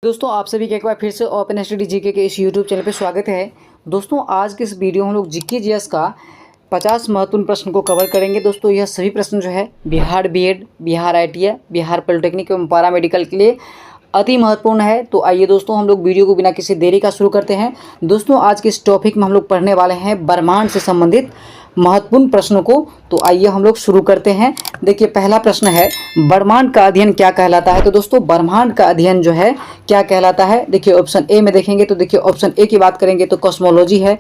दोस्तों आप सभी का एक बार फिर से ओपन स्टडी जीके के इस यूट्यूब चैनल पे स्वागत है। दोस्तों आज के इस वीडियो में हम लोग जीके जीएस का 50 महत्वपूर्ण प्रश्न को कवर करेंगे। दोस्तों यह सभी प्रश्न जो है Bihar BEd, Bihar ITI, Bihar polytechnic एवं पैरा मेडिकल के लिए अति महत्वपूर्ण है। तो आइए दोस्तों हम लोग वीडियो को बिना किसी देरी का शुरू करते हैं। दोस्तों आज के इस टॉपिक में हम लोग पढ़ने वाले हैं ब्रह्मांड से संबंधित महत्वपूर्ण प्रश्नों को। तो आइए हम लोग शुरू करते हैं। देखिए पहला प्रश्न है, ब्रह्मांड का अध्ययन क्या कहलाता है। तो दोस्तों ब्रह्मांड का अध्ययन जो है क्या कहलाता है। देखिए ऑप्शन ए में देखेंगे तो देखिए ऑप्शन ए की बात करेंगे तो कॉस्मोलॉजी है,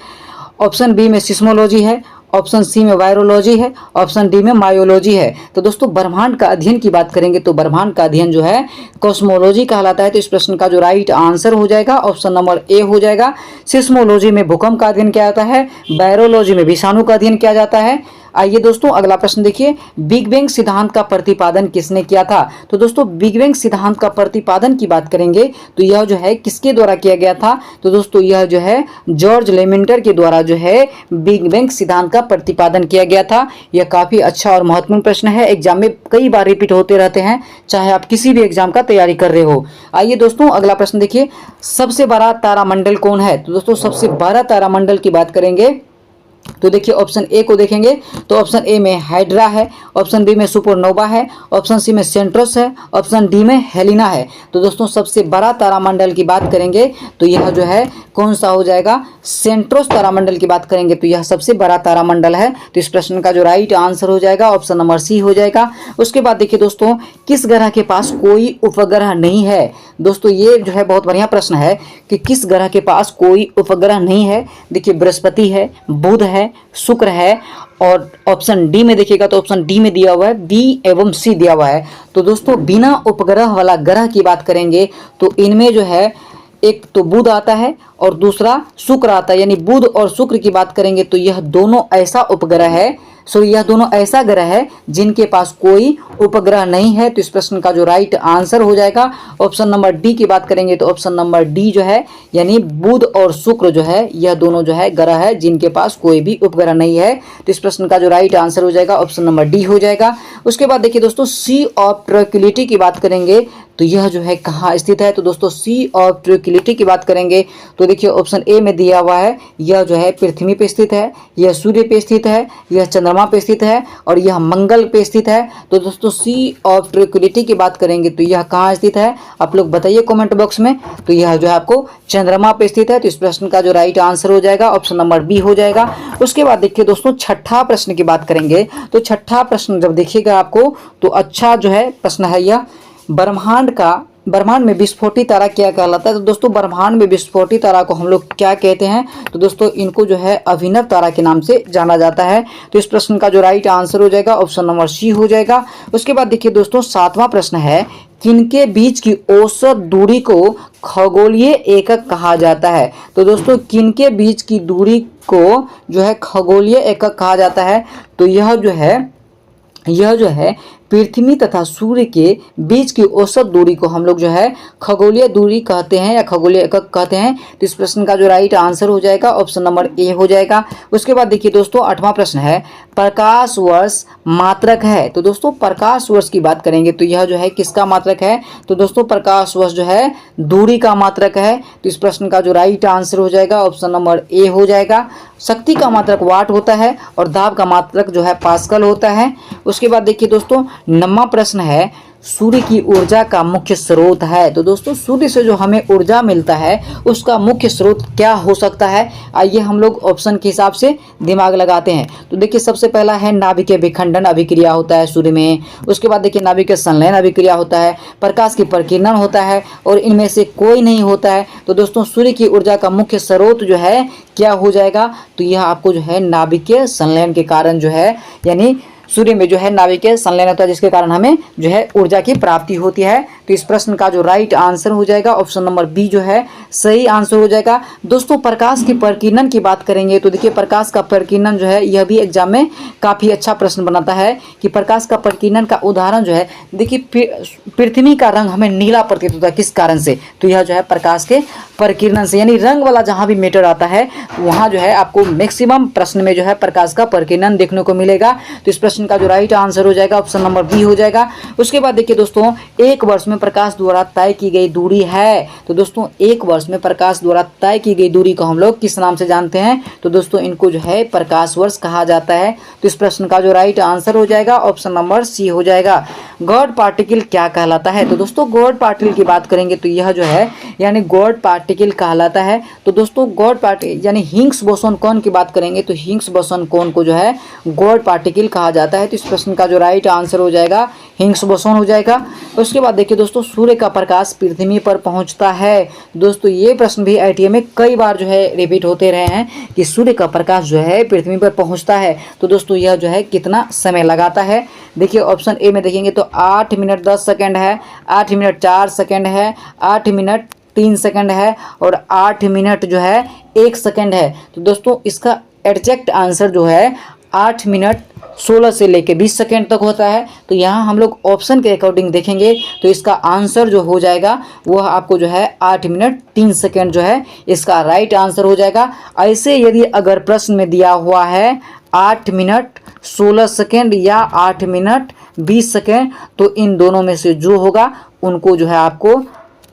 ऑप्शन बी में सिस्मोलॉजी है, ऑप्शन सी में वायरोलॉजी है, ऑप्शन डी में मायोलॉजी है। तो दोस्तों ब्रह्मांड का अध्ययन की बात करेंगे तो ब्रह्मांड का अध्ययन जो है कॉस्मोलॉजी कहलाता है। तो इस प्रश्न का जो राइट आंसर हो जाएगा ऑप्शन नंबर ए हो जाएगा। सिस्मोलॉजी में भूकंप का अध्ययन किया जाता है, वायरोलॉजी में विषाणु का अध्ययन किया जाता है। आइए दोस्तों अगला प्रश्न देखिए, बिग बैंग सिद्धांत का प्रतिपादन किसने किया था। तो दोस्तों बिग बैंग सिद्धांत का प्रतिपादन की बात करेंगे तो यह जो है किसके द्वारा किया गया था। तो दोस्तों यह जो है जॉर्ज लेमेंटर के द्वारा जो है बिग बैंग सिद्धांत का प्रतिपादन किया गया था। यह काफी अच्छा और महत्वपूर्ण प्रश्न है, एग्जाम में कई बार रिपीट होते रहते हैं, चाहे आप किसी भी एग्जाम का तैयारी कर रहे हो। आइए दोस्तों अगला प्रश्न देखिए, सबसे बड़ा तारामंडल कौन है। तो दोस्तों सबसे बड़ा तारामंडल की बात करेंगे तो देखिए ऑप्शन ए को देखेंगे तो ऑप्शन ए में हाइड्रा है, ऑप्शन बी में सुपरनोवा है, ऑप्शन सी में सेंट्रोस है, ऑप्शन डी में हेलिना है। तो दोस्तों सबसे बड़ा तारामंडल की बात करेंगे तो यह जो है कौन सा हो जाएगा, सेंट्रोस तारामंडल की बात करेंगे तो यह सबसे बड़ा तारामंडल है। तो इस प्रश्न का जो राइट आंसर हो जाएगा ऑप्शन नंबर सी हो जाएगा। उसके बाद देखिए दोस्तों, किस ग्रह के पास कोई उपग्रह नहीं है। दोस्तों ये जो है बहुत बढ़िया प्रश्न है कि किस ग्रह के पास कोई उपग्रह नहीं है। देखिए बृहस्पति है, बुध है, शुक्र है, और ऑप्शन डी में देखिएगा तो ऑप्शन डी में दिया हुआ है बी एवं सी दिया हुआ है। तो दोस्तों बिना उपग्रह वाला ग्रह की बात करेंगे तो इनमें जो है एक तो बुध आता है और दूसरा शुक्र आता है। यानी बुध और शुक्र की बात करेंगे तो यह दोनों ऐसा उपग्रह है, यह दोनों ऐसा ग्रह है जिनके पास कोई उपग्रह नहीं है। तो इस प्रश्न का जो राइट आंसर हो जाएगा ऑप्शन नंबर डी की बात करेंगे तो ऑप्शन नंबर डी जो है यानी बुध और शुक्र जो है यह दोनों जो है ग्रह है जिनके पास कोई भी उपग्रह नहीं है। तो इस प्रश्न का जो राइट आंसर हो जाएगा ऑप्शन नंबर डी हो जाएगा। उसके बाद देखिए दोस्तों, सी ऑफ ट्रैंक्विलिटी की बात करेंगे तो यह जो है कहाँ स्थित है। तो दोस्तों सी ऑफ ट्रैंक्विलिटी की बात करेंगे तो देखिए ऑप्शन ए में दिया हुआ है, यह जो है पृथ्वी पे स्थित है, यह सूर्य पे स्थित है, यह चंद्रमा पे स्थित है और यह मंगल पे स्थित है। तो दोस्तों सी ऑफ ट्रैंक्विलिटी की बात करेंगे तो यह कहाँ स्थित है, आप लोग बताइए कमेंट बॉक्स में। तो यह जो है आपको चंद्रमा पे स्थित है। तो इस प्रश्न का जो राइट आंसर हो जाएगा ऑप्शन नंबर बी हो जाएगा। उसके बाद देखिए दोस्तों छठा प्रश्न की बात करेंगे तो छठा प्रश्न जब देखिएगा आपको तो अच्छा जो है प्रश्न है यह, ब्रह्मांड में विस्फोटी तारा क्या कहलाता है। तो दोस्तों ब्रह्मांड में विस्फोटी तारा को हम लोग क्या कहते हैं। तो दोस्तों इनको जो है अभिनव तारा के नाम से जाना जाता है। तो इस प्रश्न का जो राइट आंसर हो जाएगा ऑप्शन नंबर सी हो जाएगा। उसके बाद देखिए दोस्तों सातवां प्रश्न है, किनके बीच की औसत दूरी को खगोलीय एकक कहा जाता है। तो दोस्तों किनके बीच की दूरी को जो है खगोलीय एकक कहा जाता है। तो यह जो है पृथ्वी तथा सूर्य के बीच की औसत दूरी को हम लोग जो है खगोलीय दूरी कहते हैं या खगोलीय एकक कहते हैं। तो इस प्रश्न का जो राइट आंसर हो जाएगा ऑप्शन नंबर ए हो जाएगा। उसके बाद देखिए दोस्तों आठवां प्रश्न है, प्रकाश वर्ष मात्रक है। तो दोस्तों प्रकाश वर्ष की बात करेंगे तो यह जो है किसका मात्रक है। तो दोस्तों प्रकाश वर्ष जो है दूरी का मात्रक है। तो इस प्रश्न का जो राइट आंसर हो जाएगा ऑप्शन नंबर ए हो जाएगा। शक्ति का मात्रक वाट होता है और दाब का मात्रक जो है पास्कल होता है। उसके बाद देखिए दोस्तों नौवां प्रश्न है, सूर्य की ऊर्जा का मुख्य स्रोत है। तो दोस्तों सूर्य से जो हमें ऊर्जा मिलता है उसका मुख्य स्रोत क्या हो सकता है। आइए हम लोग ऑप्शन के हिसाब से दिमाग लगाते हैं। तो देखिए सबसे पहला है नाभिकीय विखंडन अभिक्रिया होता है सूर्य में। उसके बाद देखिए नाभिकीय संलयन अभिक्रिया होता है, प्रकाश की प्रकीर्णन होता है और इनमें से कोई नहीं होता है। तो दोस्तों सूर्य की ऊर्जा का मुख्य स्रोत जो है क्या हो जाएगा। तो यह आपको जो है नाभिकीय संलयन के कारण जो है यानी सूर्य में जो है नाभिकीय संलयन होता है जिसके कारण हमें जो है ऊर्जा की प्राप्ति होती है। तो इस प्रश्न का जो राइट आंसर हो जाएगा ऑप्शन नंबर बी जो है सही आंसर हो जाएगा। दोस्तों प्रकाश की प्रकीर्णन की बात करेंगे तो देखिए प्रकाश का प्रकीर्णन जो है यह भी एग्जाम में काफ़ी अच्छा प्रश्न बनाता है कि प्रकाश का प्रकीर्णन का उदाहरण जो है देखिए पृथ्वी का रंग हमें नीला प्रतीत होता है किस कारण से। तो यह जो है प्रकाश के प्रकीर्णन से, यानी रंग वाला जहाँ भी मैटर आता है वहाँ जो है आपको मैक्सिमम प्रश्न में जो है प्रकाश का प्रकीर्णन देखने को मिलेगा। तो इस प्रश्न प्रश्न का जो राइट आंसर हो जाएगा ऑप्शन नंबर बी हो जाएगा। उसके बाद देखिए दोस्तों, एक वर्ष में प्रकाश द्वारा तय की गई दूरी है। तो दोस्तों एक वर्ष में प्रकाश द्वारा तय की गई दूरी को हम लोग किस नाम से जानते हैं? तो दोस्तों इनको जो है प्रकाश वर्ष कहा जाता है। तो इस प्रश्न का जो राइट आंसर हो जाएगा ऑप्शन नंबर सी हो जाएगा। गॉड पार्टिकल क्या कहलाता है? तो दोस्तों गॉड पार्टिकल की बात करेंगे तो यह जो है यानी गॉड पार्टिकल कहलाता है। तो दोस्तों गॉड पार्टिकल यानी हिग्स बोसोन कौन की बात करेंगे तो हिग्स बोसोन कौन को जो है गॉड पार्टिकल कहा जाता है। तो इस प्रश्न का जो राइट आंसर हो जाएगा हिग्स बोसोन हो जाएगा। उसके बाद देखिए दोस्तों, सूर्य का प्रकाश पृथ्वी पर पहुंचता है। दोस्तों ये प्रश्न भी आईटीआई में कई बार जो है रिपीट होते रहे हैं कि सूर्य का प्रकाश जो है पृथ्वी पर पहुंचता है। तो दोस्तों यह जो है कितना समय लगाता है? देखिए ऑप्शन ए में देखेंगे तो 8 मिनट 10 सेकंड है, 8 मिनट 4 सेकंड है, 8 मिनट 3 सेकंड है और 8 मिनट जो है 1 सेकंड है। तो दोस्तों इसका एग्जैक्ट आंसर जो है 8 मिनट 16 से लेके 20 सेकेंड तक होता है। तो यहाँ हम लोग ऑप्शन के अकॉर्डिंग देखेंगे तो इसका आंसर जो हो जाएगा वह आपको जो है 8 मिनट 3 सेकेंड जो है इसका राइट आंसर हो जाएगा। ऐसे यदि अगर प्रश्न में दिया हुआ है 8 मिनट 16 सेकेंड या 8 मिनट 20 सेकेंड तो इन दोनों में से जो होगा उनको जो है आपको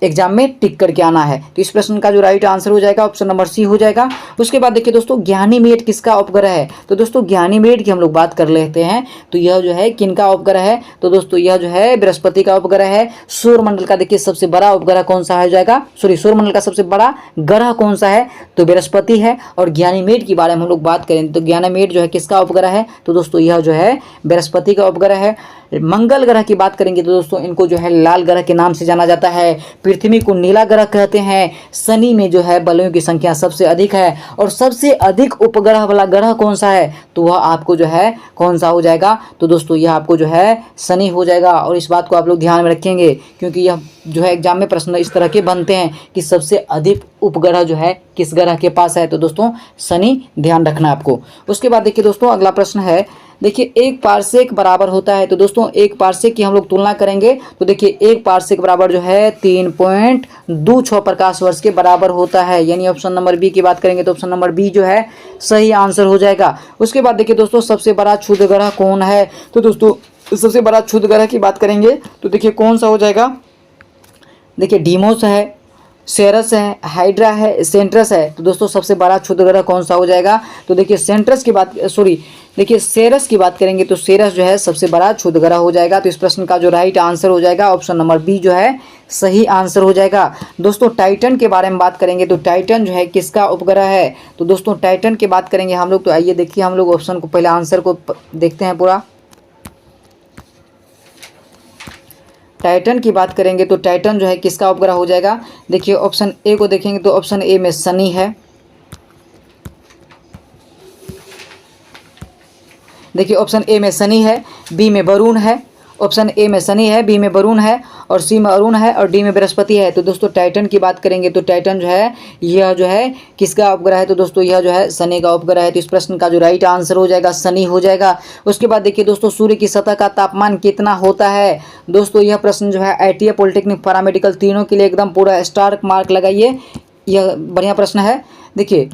एग्जाम में टिक करके आना है। तो इस प्रश्न का जो राइट आंसर हो जाएगा ऑप्शन नंबर सी हो जाएगा। उसके बाद देखिए दोस्तों, ज्ञानीमेड किसका उपग्रह है? तो दोस्तों ज्ञानीमेड की हम लोग बात कर लेते हैं। तो यह जो है किनका उपग्रह है? तो दोस्तों यह जो है बृहस्पति का उपग्रह है। सौरमंडल का देखिए सबसे बड़ा उपग्रह कौन सा हो जाएगा? सौरमंडल का सबसे बड़ा ग्रह कौन सा है? तो बृहस्पति है। और ज्ञानीमेड की बारे में हम लोग बात करें तो ज्ञानीमेड जो है किसका उपग्रह है? तो दोस्तों यह जो है बृहस्पति का उपग्रह है। मंगल ग्रह की बात करेंगे तो दोस्तों इनको जो है लाल ग्रह के नाम से जाना जाता है। पृथ्वी को नीला ग्रह कहते हैं। शनि में जो है बलों की संख्या सबसे अधिक है। और सबसे अधिक उपग्रह वाला ग्रह कौन सा है? तो वह आपको जो है कौन सा हो जाएगा? तो दोस्तों यह आपको जो है शनि हो जाएगा। और इस बात को आप लोग ध्यान में रखेंगे क्योंकि यह जो है एग्जाम में प्रश्न इस तरह के बनते हैं कि सबसे अधिक उपग्रह जो है किस ग्रह के पास है? तो दोस्तों शनि, ध्यान रखना आपको। उसके बाद देखिए दोस्तों, अगला प्रश्न है, देखिए एक पारसेक बराबर होता है। तो दोस्तों एक पारसेक की हम लोग तुलना करेंगे तो देखिए एक पारसेक बराबर जो है 3.26 प्रकाश वर्ष के बराबर होता है। यानी ऑप्शन नंबर बी की बात करेंगे तो ऑप्शन नंबर बी जो है सही आंसर हो जाएगा। उसके बाद देखिए दोस्तों, सबसे बड़ा क्षुद्र ग्रह कौन है? तो दोस्तों सबसे बड़ा क्षुद्र ग्रह की बात करेंगे तो देखिए कौन सा हो जाएगा? देखिए डीमोस है, सेरस है, हाइड्रा है, सेंट्रस है। तो दोस्तों सबसे बड़ा क्षुद्र ग्रह कौन सा हो जाएगा? तो देखिए सेरस की बात करेंगे तो सेरस जो है सबसे बड़ा क्षुद्र ग्रह हो जाएगा। तो इस प्रश्न का जो राइट आंसर हो जाएगा ऑप्शन नंबर बी जो है सही आंसर हो जाएगा। दोस्तों टाइटन के बारे में बात करेंगे तो टाइटन जो है किसका उपग्रह है? तो दोस्तों टाइटन की बात करेंगे हम लोग तो आइए देखिए हम लोग ऑप्शन को पहले आंसर को देखते हैं पूरा। टाइटन की बात करेंगे तो टाइटन जो है किसका उपग्रह हो जाएगा? देखिए ऑप्शन ए को देखेंगे तो ऑप्शन ए में शनि है। देखिए ऑप्शन ए में शनि है, बी में वरुण है। ऑप्शन ए में शनि है, बी में वरुण है और सी में अरुण है और डी में बृहस्पति है। तो दोस्तों टाइटन की बात करेंगे तो टाइटन जो है यह जो है किसका उपग्रह है? तो दोस्तों यह जो है शनि का उपग्रह है। तो इस प्रश्न का जो राइट आंसर हो जाएगा शनि हो जाएगा। उसके बाद देखिए दोस्तों, सूर्य की सतह का तापमान कितना होता है? दोस्तों यह प्रश्न जो है आईटीआई, पॉलिटेक्निक, पैरामेडिकल तीनों के लिए एकदम पूरा स्टार मार्क लगाइए, यह बढ़िया प्रश्न है। देखिए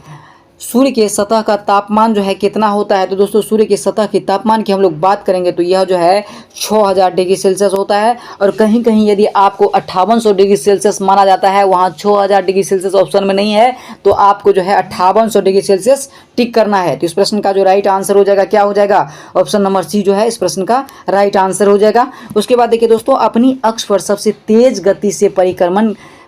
सूर्य के सतह का तापमान जो है कितना होता है? तो दोस्तों सूर्य की सतह के तापमान की हम लोग बात करेंगे तो यह जो है 6000 डिग्री सेल्सियस होता है। और कहीं कहीं यदि आपको 5800 डिग्री सेल्सियस माना जाता है, वहाँ 6000 डिग्री सेल्सियस ऑप्शन में नहीं है तो आपको जो है 5800 डिग्री सेल्सियस टिक करना है। तो इस प्रश्न का जो राइट आंसर हो जाएगा क्या हो जाएगा? ऑप्शन नंबर सी जो है इस प्रश्न का राइट आंसर हो जाएगा। उसके बाद देखिए दोस्तों, अपनी अक्ष पर सबसे तेज गति से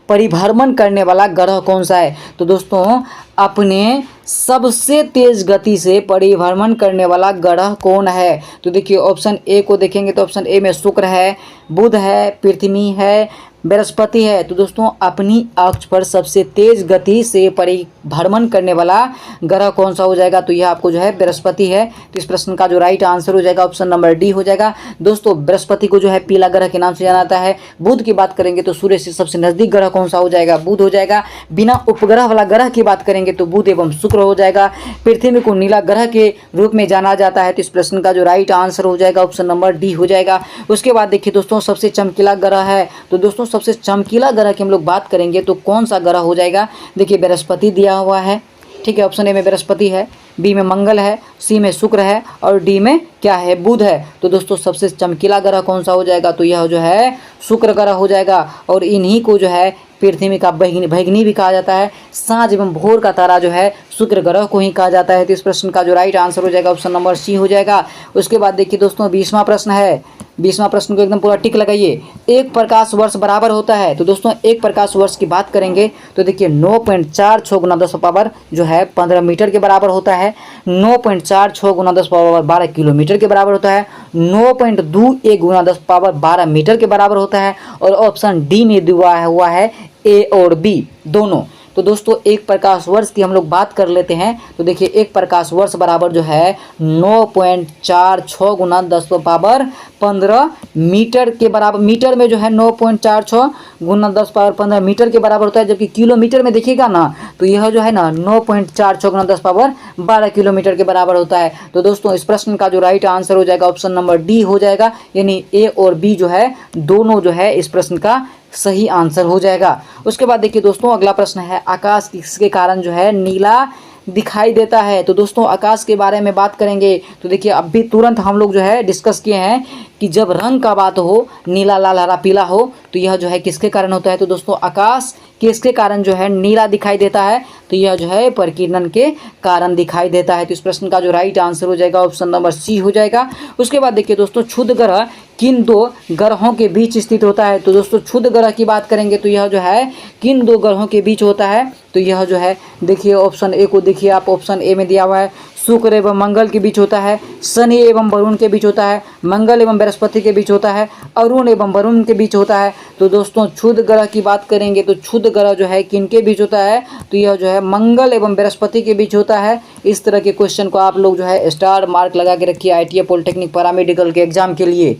परिभ्रमण करने वाला ग्रह कौन सा है? तो दोस्तों अपने सबसे तेज गति से परिभ्रमण करने वाला ग्रह कौन है? तो देखिए ऑप्शन ए को देखेंगे तो ऑप्शन ए में शुक्र है, बुध है, पृथ्वी है, बृहस्पति है। तो दोस्तों अपनी अक्ष पर सबसे तेज गति से परिभ्रमण करने वाला ग्रह कौन सा हो जाएगा? तो यह आपको जो है बृहस्पति है। तो इस प्रश्न का जो राइट आंसर हो जाएगा ऑप्शन नंबर डी हो जाएगा। दोस्तों बृहस्पति को जो है पीला ग्रह के नाम से जाना जाता है। बुध की बात करेंगे तो सूर्य से सबसे नजदीक ग्रह कौन सा हो जाएगा? बुध हो जाएगा। बिना उपग्रह वाला ग्रह की बात करेंगे तो बुध एवं शुक्र हो जाएगा। पृथ्वी को नीला ग्रह के रूप में जाना जाता है। तो इस प्रश्न का जो राइट आंसर हो जाएगा ऑप्शन नंबर डी हो जाएगा। उसके बाद देखिए दोस्तों, सबसे चमकीला ग्रह है। तो दोस्तों सबसे चमकीला ग्रह की हम लोग बात करेंगे तो कौन सा ग्रह हो जाएगा? देखिए बृहस्पति दिया हुआ है, ठीक है, ऑप्शन ए में बृहस्पति है। बी में मंगल है, सी में शुक्र है और डी में क्या है, बुध है। तो दोस्तों सबसे चमकीला ग्रह कौन सा हो जाएगा, तो यह जो है शुक्र ग्रह हो जाएगा। और इन्हीं को जो है पृथ्वी का भगिनी भी कहा जाता है। सांझ एवं भोर का तारा जो है शुक्र ग्रह को ही कहा जाता है। तो इस प्रश्न का जो राइट आंसर हो जाएगा ऑप्शन नंबर सी हो जाएगा। उसके बाद देखिए दोस्तों 20वां प्रश्न है। 20वां प्रश्न को एकदम पूरा टिक लगाइए। एक प्रकाश वर्ष बराबर होता है, तो दोस्तों एक प्रकाश वर्ष की बात करेंगे तो देखिए 9.46 गुना 10 पावर जो है 15 मीटर के बराबर होता है। 9.46 गुना 10 पावर 12 किलोमीटर के बराबर होता है। 9.21 गुना 10 पावर 12 मीटर के बराबर होता है। और ऑप्शन डी में दिया हुआ है ए और बी दोनों। तो दोस्तों एक प्रकाश वर्ष की हम लोग बात कर लेते हैं। तो देखिए एक प्रकाश वर्ष बराबर जो है 9.46 गुना 10 पावर 15 मीटर के बराबर। मीटर में जो है 9.46 गुना 10 पावर 15 मीटर के बराबर होता है। जबकि किलोमीटर में देखिएगा ना तो यह जो है ना 9.46 गुना 10 पावर 12 किलोमीटर के बराबर होता है। तो दोस्तों इस प्रश्न का जो राइट आंसर हो जाएगा ऑप्शन नंबर डी हो जाएगा। यानी ए और बी जो है दोनों जो है इस प्रश्न का सही आंसर हो जाएगा। उसके बाद देखिए दोस्तों अगला प्रश्न है, आकाश किसके कारण जो है नीला दिखाई देता है। तो दोस्तों आकाश के बारे में बात करेंगे तो देखिए अभी तुरंत हम लोग जो है डिस्कस किए हैं कि जब रंग का बात हो, नीला, लाल, हरा, पीला हो, तो यह जो है किसके कारण होता है। तो दोस्तों आकाश किसके कारण जो है नीला दिखाई देता है, तो यह जो है परिकिरण के कारण दिखाई देता है। तो इस प्रश्न का जो राइट आंसर हो जाएगा ऑप्शन नंबर सी हो जाएगा। उसके बाद देखिए दोस्तों क्षुद्र ग्रह किन दो ग्रहों के बीच स्थित होता है। तो दोस्तों क्षुद्र ग्रह की बात करेंगे तो यह जो है किन दो ग्रहों के बीच होता है, तो यह जो है देखिए ऑप्शन ए को देखिए आप, ऑप्शन ए में दिया हुआ है शुक्र एवं मंगल के बीच होता है, शनि एवं वरुण के बीच होता है, मंगल एवं बृहस्पति के बीच होता है, अरुण एवं वरुण के बीच होता है। तो दोस्तों क्षुद्र ग्रह की बात करेंगे तो क्षुद्र ग्रह जो है किन के बीच होता है, तो यह जो है मंगल एवं बृहस्पति के बीच होता है। इस तरह के क्वेश्चन को आप लोग जो है स्टार मार्क लगा के रखिए ITI पॉलिटेक्निक पैरामेडिकल के एग्जाम के लिए।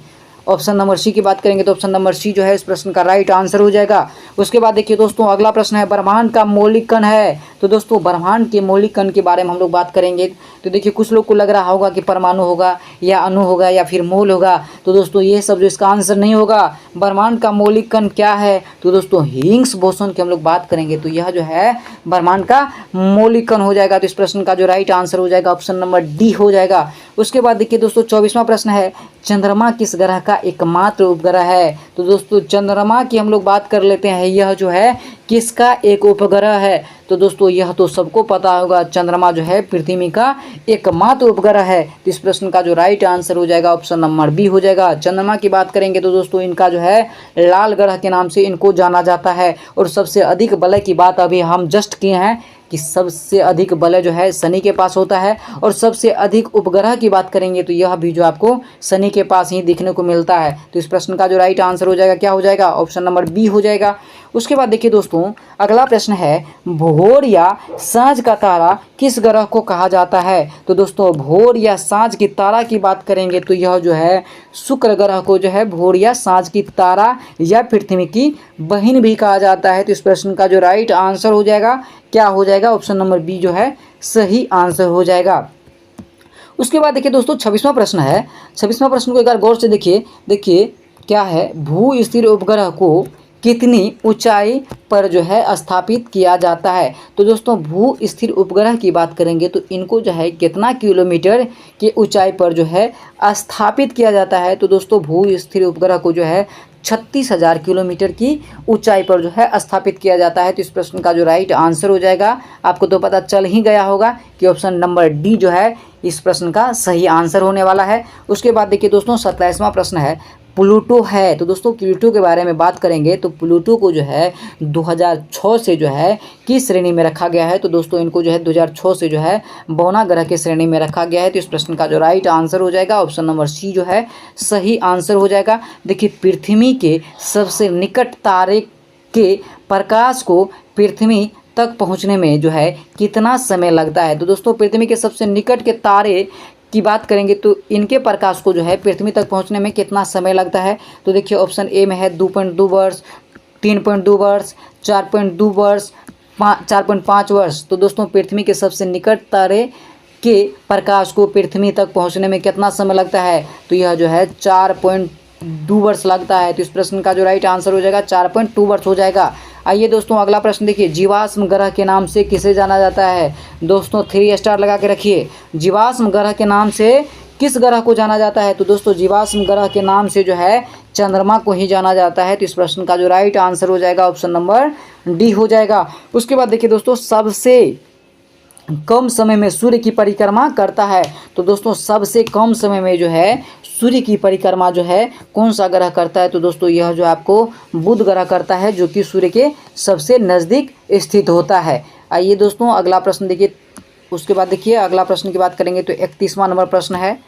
ऑप्शन नंबर सी की बात करेंगे तो ऑप्शन नंबर सी जो है इस प्रश्न का राइट आंसर हो जाएगा। उसके बाद देखिए दोस्तों अगला प्रश्न है, ब्रह्मांड का मौलिक कण है। तो दोस्तों ब्रह्मांड के मौलिक कण के बारे में हम लोग बात करेंगे। तो देखिए कुछ लोग को लग रहा होगा कि परमाणु होगा या अणु होगा या फिर मोल होगा। तो दोस्तों ये सब जो इसका आंसर नहीं होगा। ब्रह्मांड का मौलिक कण क्या है, तो दोस्तों हिग्स बोसोन की हम लोग बात करेंगे तो यह जो है ब्रह्मांड का मौलिक कण हो जाएगा। तो इस प्रश्न का जो राइट आंसर हो जाएगा ऑप्शन नंबर डी हो जाएगा। उसके बाद देखिए दोस्तों 24वां प्रश्न है, चंद्रमा किस ग्रह का एकमात्र उपग्रह है। तो दोस्तों चंद्रमा की हम लोग बात कर लेते हैं, यह जो है किसका एक उपग्रह है। तो दोस्तों यह तो सबको पता होगा, चंद्रमा जो है पृथ्वी का एकमात्र उपग्रह है। तो इस प्रश्न का जो राइट आंसर हो जाएगा ऑप्शन नंबर बी हो जाएगा। चंद्रमा की बात करेंगे तो दोस्तों इनका जो है लाल ग्रह के नाम से इनको जाना जाता है। और सबसे अधिक वलय की बात अभी हम जस्ट किए हैं कि सबसे अधिक वलय जो है शनि के पास होता है। और सबसे अधिक उपग्रह की बात करेंगे तो यह भी जो आपको शनि के पास ही दिखने को मिलता है। तो इस प्रश्न का जो राइट आंसर हो जाएगा क्या हो जाएगा, ऑप्शन नंबर बी हो जाएगा। उसके बाद देखिए दोस्तों अगला प्रश्न है, भोर या सांझ का तारा किस ग्रह को कहा जाता है। तो दोस्तों भोर या सांझ की तारा की बात करेंगे तो यह जो है शुक्र ग्रह को जो है भोर या सांझ की तारा या पृथ्वी की बहन भी कहा जाता है। तो इस प्रश्न का जो राइट आंसर हो जाएगा क्या हो जाएगा, ऑप्शन नंबर बी जो है सही आंसर हो जाएगा। उसके बाद देखिए दोस्तों 26वां प्रश्न है। 26वां प्रश्न को एक बार गौर से देखिए क्या है, भू स्थिर उपग्रह को कितनी ऊंचाई पर जो है स्थापित किया जाता है। तो दोस्तों भू स्थिर उपग्रह की बात करेंगे तो इनको जो है कितना किलोमीटर की ऊंचाई पर जो है स्थापित किया जाता है। तो दोस्तों भू स्थिर उपग्रह को जो है 36,000 किलोमीटर की ऊंचाई पर जो है स्थापित किया जाता है। तो इस प्रश्न का जो राइट आंसर हो जाएगा, आपको तो पता चल ही गया होगा कि ऑप्शन नंबर डी जो है इस प्रश्न का सही आंसर होने वाला है। उसके बाद देखिए दोस्तों 27वां प्रश्न है, प्लूटो है। तो दोस्तों प्लूटो के बारे में बात करेंगे तो प्लूटो को जो है 2006 से जो है किस श्रेणी में रखा गया है। तो दोस्तों इनको जो है 2006 से जो है बौना ग्रह की श्रेणी में रखा गया है। तो इस प्रश्न का जो राइट आंसर हो जाएगा ऑप्शन नंबर सी जो है सही आंसर हो जाएगा। देखिए पृथ्वी के सबसे निकट तारे के प्रकाश को पृथ्वी तक पहुंचने में जो है कितना समय लगता है। तो दोस्तों पृथ्वी के सबसे निकट के तारे की बात करेंगे तो इनके प्रकाश को जो है पृथ्वी तक पहुंचने में कितना समय लगता है। तो देखिए ऑप्शन ए में है 2.2 वर्ष, 3.2 वर्ष, 4.2 वर्ष, 4.5 वर्ष। तो दोस्तों पृथ्वी के सबसे निकट तारे के प्रकाश को पृथ्वी तक पहुंचने में कितना समय लगता है। तो यह जो है 4.2 वर्ष लगता है। तो इस प्रश्न का जो राइट आंसर हो जाएगा 4.2 वर्ष हो जाएगा। आइए दोस्तों अगला प्रश्न देखिए, जीवाश्म ग्रह के नाम से किसे जाना जाता है? दोस्तों 3 स्टार लगा के रखिए। जीवाश्म ग्रह के नाम से किस ग्रह को जाना जाता है? तो दोस्तों जीवाश्म ग्रह के नाम से जो है चंद्रमा को ही जाना जाता है। तो इस प्रश्न का जो राइट आंसर हो जाएगा ऑप्शन नंबर डी हो जाएगा। उसके बाद देखिए दोस्तों, सबसे कम समय में सूर्य की परिक्रमा करता है। तो दोस्तों सबसे कम समय में जो है सूर्य की परिक्रमा जो है कौन सा ग्रह करता है? तो दोस्तों यह जो आपको बुध ग्रह करता है, जो कि सूर्य के सबसे नज़दीक स्थित होता है। आइए दोस्तों अगला प्रश्न देखिए। उसके बाद देखिए अगला प्रश्न की बात करेंगे तो 31वां नंबर प्रश्न है।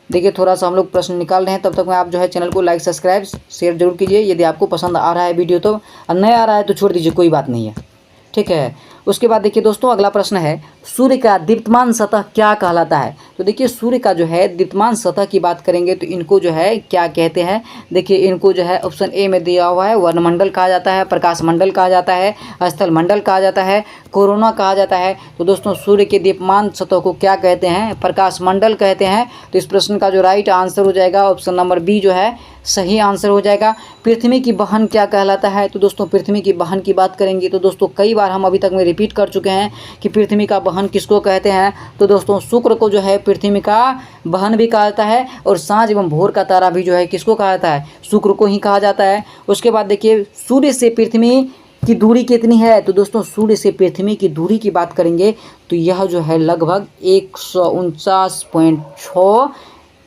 देखिए थोड़ा सा हम लोग प्रश्न निकाल रहे हैं, तब तक में आप जो है चैनल को लाइक सब्सक्राइब शेयर जरूर कीजिए। यदि आपको पसंद आ रहा है वीडियो तो, नहीं आ रहा है तो छोड़ दीजिए, कोई बात नहीं है, ठीक है। उसके बाद देखिए दोस्तों अगला प्रश्न है, सूर्य का दीप्तमान सतह क्या कहलाता है? तो देखिए सूर्य का जो है दीप्तमान सतह की बात करेंगे तो इनको जो है क्या कहते हैं? देखिए इनको जो है ऑप्शन ए में दिया हुआ है, वर्णमंडल कहा जाता है, प्रकाश मंडल कहा जाता है, स्थल मंडल कहा जाता है, कोरोना कहा जाता है। तो दोस्तों सूर्य के दीप्तमान सतह को क्या कहते हैं? प्रकाश मंडल कहते हैं। तो इस प्रश्न का जो राइट आंसर हो जाएगा ऑप्शन नंबर बी जो है सही आंसर हो जाएगा। पृथ्वी की बहन क्या कहलाता है? तो दोस्तों पृथ्वी की बहन की बात करेंगे तो दोस्तों कई बार हम अभी तक में रिपीट कर चुके हैं कि पृथ्वी का बहन किसको कहते हैं? तो दोस्तों शुक्र को जो है पृथ्वी का बहन भी कहा जाता है, और सांझ एवं भोर का तारा भी जो है किसको कहा जाता है? शुक्र को ही कहा जाता है। उसके बाद देखिए सूर्य से पृथ्वी की दूरी कितनी है? तो दोस्तों सूर्य से पृथ्वी की दूरी की बात करेंगे तो यह जो है लगभग 149.6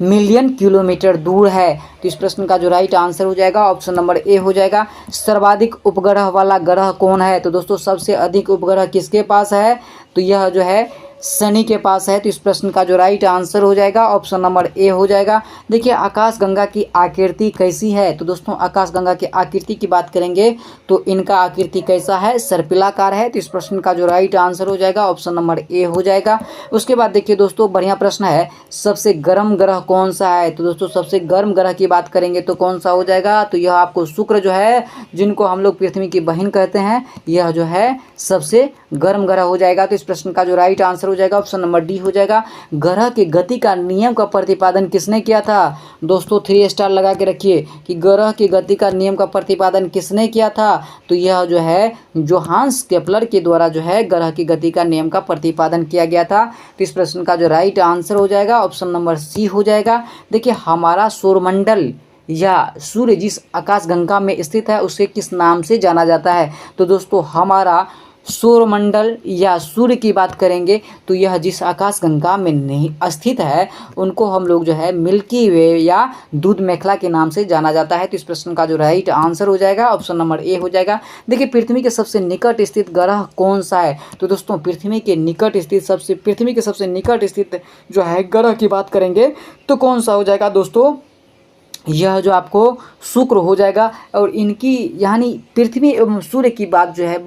मिलियन किलोमीटर दूर है। तो इस प्रश्न का जो राइट आंसर हो जाएगा ऑप्शन नंबर ए हो जाएगा। सर्वाधिक उपग्रह वाला ग्रह कौन है? तो दोस्तों सबसे अधिक उपग्रह किसके पास है? तो यह जो है शनि के पास है। तो इस प्रश्न का जो राइट आंसर हो जाएगा ऑप्शन नंबर ए हो जाएगा। देखिए आकाशगंगा की आकृति कैसी है? तो दोस्तों आकाशगंगा की आकृति की बात करेंगे तो इनका आकृति कैसा है? सर्पिलाकार है। तो इस प्रश्न का जो राइट आंसर हो जाएगा ऑप्शन नंबर ए हो जाएगा। उसके बाद देखिए दोस्तों बढ़िया प्रश्न है, सबसे गर्म ग्रह कौन सा है? तो दोस्तों सबसे गर्म ग्रह की बात करेंगे तो कौन सा हो जाएगा? तो यह आपको शुक्र जो है, जिनको हम लोग पृथ्वी की बहन कहते हैं, यह जो है सबसे गर्म ग्रह हो जाएगा। तो इस प्रश्न का जो राइट आंसर हो जाएगा ऑप्शन नंबर डी हो जाएगा। ग्रह के गति का नियम का प्रतिपादन किसने किया था? दोस्तों 3 स्टार लगा के रखिए कि ग्रह की गति का नियम का प्रतिपादन किसने किया था? तो यह जो है जोहान्स केपलर के द्वारा जो है ग्रह की गति का नियम का प्रतिपादन किया गया था। तो इस प्रश्न का जो राइट आंसर हो जाएगा ऑप्शन नंबर सी हो जाएगा। देखिए हमारा सौरमंडल या सूर्य जिस आकाशगंगा में स्थित है उसे किस नाम से जाना जाता है? तो दोस्तों हमारा सौरमंडल या सूर्य की बात करेंगे तो यह जिस आकाशगंगा में नहीं स्थित है उनको हम लोग जो है मिल्की वे या दूध मेखला के नाम से जाना जाता है। तो इस प्रश्न का जो राइट आंसर हो जाएगा ऑप्शन नंबर ए हो जाएगा। देखिए पृथ्वी के सबसे निकट स्थित ग्रह कौन सा है? तो दोस्तों पृथ्वी के सबसे निकट स्थित जो है ग्रह की बात करेंगे तो कौन सा हो जाएगा? दोस्तों यह जो आपको शुक्र हो जाएगा। और इनकी यानी पृथ्वी एवं सूर्य की बात जो है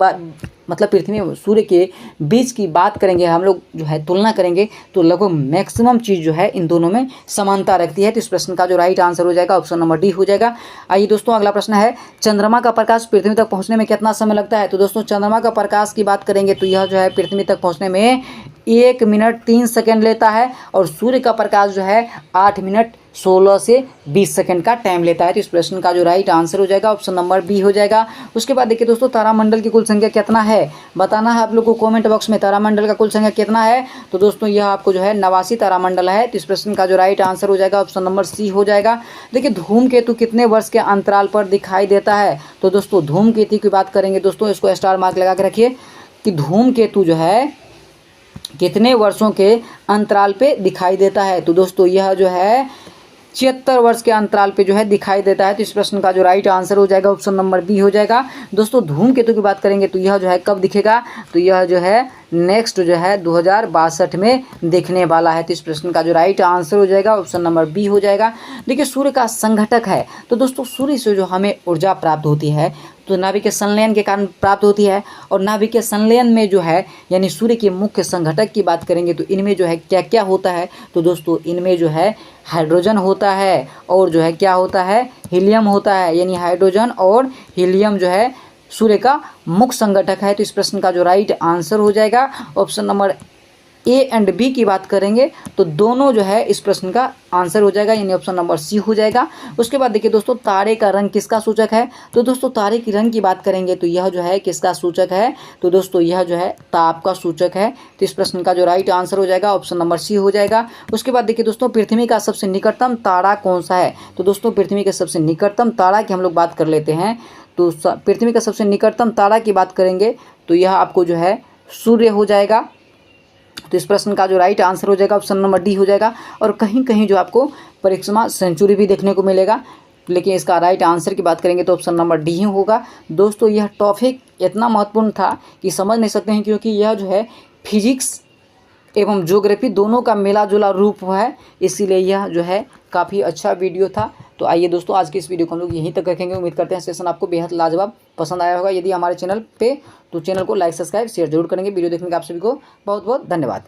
मतलब पृथ्वी और सूर्य के बीच की बात करेंगे, हम लोग जो है तुलना करेंगे तो लगभग मैक्सिमम चीज़ जो है इन दोनों में समानता रखती है। तो इस प्रश्न का जो राइट आंसर हो जाएगा ऑप्शन नंबर डी हो जाएगा। आइए दोस्तों अगला प्रश्न है, चंद्रमा का प्रकाश पृथ्वी तक पहुंचने में कितना समय लगता है? तो दोस्तों चंद्रमा का प्रकाश की बात करेंगे तो यह जो है पृथ्वी तक पहुँचने में 1 मिनट 3 सेकेंड लेता है, और सूर्य का प्रकाश जो है 8 मिनट 16 से 20 सेकंड का टाइम लेता है। तो इस प्रश्न का जो राइट आंसर हो जाएगा ऑप्शन नंबर बी हो जाएगा। उसके बाद देखिए दोस्तों तारामंडल की कुल संख्या कितना है? बताना है आप लोग को कमेंट बॉक्स में, तारामंडल का कुल संख्या कितना है? तो दोस्तों यह आपको जो है 89 तारामंडल है। तो इस प्रश्न का जो राइट आंसर हो जाएगा ऑप्शन नंबर सी हो जाएगा। देखिए धूमकेतु कितने वर्ष के अंतराल पर दिखाई देता है? तो दोस्तों धूमकेतु की बात करेंगे दोस्तों, इसको स्टार मार्क लगा के रखिए कि धूमकेतु जो है कितने वर्षों के अंतराल पे दिखाई देता है? तो दोस्तों यह जो है 76 वर्ष के अंतराल पे जो है दिखाई देता है। तो इस प्रश्न का जो राइट आंसर हो जाएगा ऑप्शन नंबर बी हो जाएगा। दोस्तों धूमकेतु की बात करेंगे तो यह जो है कब दिखेगा? तो यह जो है नेक्स्ट जो है 2062 में दिखने वाला है। तो इस प्रश्न का जो राइट आंसर हो जाएगा ऑप्शन नंबर बी हो जाएगा। देखिए सूर्य का संघटक है, तो दोस्तों सूर्य से जो हमें ऊर्जा प्राप्त होती है तो नाभिकीय संलयन के कारण प्राप्त होती है, और नाभिकीय संलयन में जो है यानी सूर्य के मुख्य संघटक की बात करेंगे तो इनमें जो है क्या क्या होता है? तो दोस्तों इनमें जो है हाइड्रोजन होता है, और जो है क्या होता है? हीलियम होता है। यानी हाइड्रोजन और हीलियम जो है सूर्य का मुख्य संघटक है। तो इस प्रश्न का जो राइट आंसर हो जाएगा option number A and B की बात करेंगे तो दोनों जो है इस प्रश्न का आंसर हो जाएगा, यानी ऑप्शन नंबर सी हो जाएगा। उसके बाद देखिए दोस्तों, तारे का रंग किसका सूचक है? तो दोस्तों तारे की रंग की बात करेंगे तो यह जो है किसका सूचक है? तो दोस्तों यह जो है ताप का सूचक है। तो इस प्रश्न का जो राइट आंसर हो जाएगा ऑप्शन नंबर सी हो जाएगा। उसके बाद देखिए दोस्तों, पृथ्वी का सबसे निकटतम तारा कौन सा है? तो दोस्तों पृथ्वी के सबसे निकटतम तारा की हम लोग बात कर लेते हैं। तो पृथ्वी का सबसे निकटतम तारा की बात करेंगे तो यह आपको जो है सूर्य हो जाएगा। तो इस प्रश्न का जो राइट आंसर हो जाएगा ऑप्शन नंबर डी हो जाएगा। और कहीं कहीं जो आपको परीक्षा सेंचुरी भी देखने को मिलेगा, लेकिन इसका राइट आंसर की बात करेंगे तो ऑप्शन नंबर डी ही होगा। दोस्तों यह टॉपिक इतना महत्वपूर्ण था कि समझ नहीं सकते हैं, क्योंकि यह जो है फिजिक्स एवं ज्योग्राफी दोनों का मिला जुला रूप है, इसीलिए यह जो है काफ़ी अच्छा वीडियो था। तो आइए दोस्तों, आज की इस वीडियो को हम लोग यहीं तक रखेंगे। उम्मीद करते हैं सेशन आपको बेहद लाजवाब पसंद आया होगा। यदि हमारे चैनल पे तो चैनल को लाइक सब्सक्राइब शेयर जरूर करेंगे। वीडियो देखने का आप सभी को बहुत बहुत धन्यवाद।